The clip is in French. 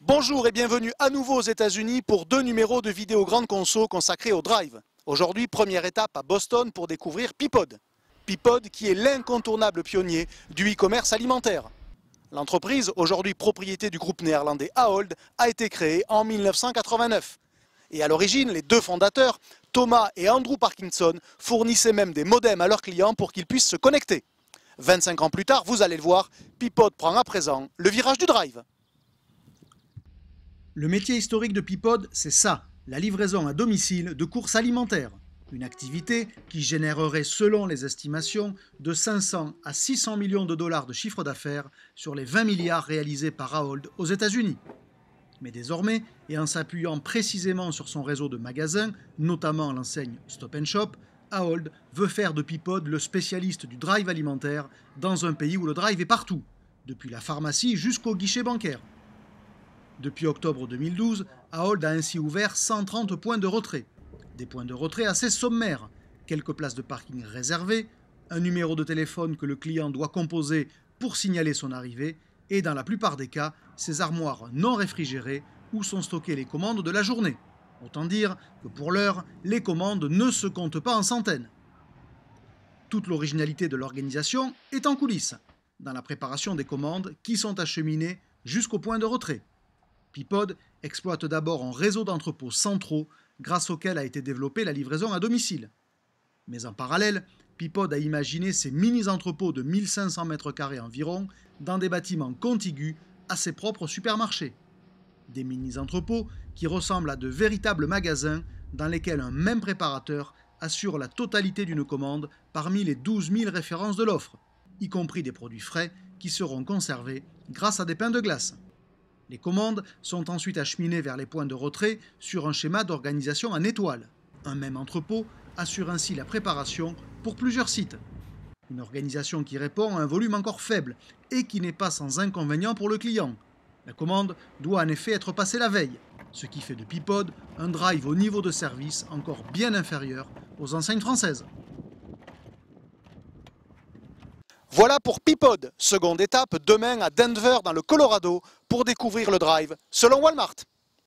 Bonjour et bienvenue à nouveau aux États-Unis pour 2 numéros de vidéo grande conso consacrés au drive. Aujourd'hui, première étape à Boston pour découvrir Peapod. Peapod qui est l'incontournable pionnier du e-commerce alimentaire. L'entreprise, aujourd'hui propriété du groupe néerlandais Ahold, a été créée en 1989. Et à l'origine, les deux fondateurs, Thomas et Andrew Parkinson, fournissaient même des modems à leurs clients pour qu'ils puissent se connecter. 25 ans plus tard, vous allez le voir, Peapod prend à présent le virage du drive. Le métier historique de Peapod, c'est ça, la livraison à domicile de courses alimentaires. Une activité qui générerait, selon les estimations, de 500 à 600 millions de dollars de chiffre d'affaires sur les 20 milliards réalisés par Ahold aux États-Unis. Mais désormais, et en s'appuyant précisément sur son réseau de magasins, notamment l'enseigne Stop & Shop, Ahold veut faire de Peapod le spécialiste du drive alimentaire dans un pays où le drive est partout, depuis la pharmacie jusqu'au guichet bancaire. Depuis octobre 2012, Ahold a ainsi ouvert 130 points de retrait. Des points de retrait assez sommaires, quelques places de parking réservées, un numéro de téléphone que le client doit composer pour signaler son arrivée, et dans la plupart des cas, ces armoires non réfrigérées où sont stockées les commandes de la journée. Autant dire que pour l'heure, les commandes ne se comptent pas en centaines. Toute l'originalité de l'organisation est en coulisses, dans la préparation des commandes qui sont acheminées jusqu'au point de retrait. Peapod exploite d'abord un réseau d'entrepôts centraux grâce auquel a été développée la livraison à domicile. Mais en parallèle, Peapod a imaginé ces mini-entrepôts de 1500 m² environ dans des bâtiments contigus à ses propres supermarchés. Des mini-entrepôts qui ressemblent à de véritables magasins dans lesquels un même préparateur assure la totalité d'une commande parmi les 12 000 références de l'offre, y compris des produits frais qui seront conservés grâce à des pains de glace. Les commandes sont ensuite acheminées vers les points de retrait sur un schéma d'organisation en étoile. Un même entrepôt assure ainsi la préparation pour plusieurs sites. Une organisation qui répond à un volume encore faible et qui n'est pas sans inconvénient pour le client. La commande doit en effet être passée la veille, ce qui fait de Peapod un drive au niveau de service encore bien inférieur aux enseignes françaises. Voilà pour Peapod, seconde étape demain à Denver dans le Colorado pour découvrir le drive selon Walmart.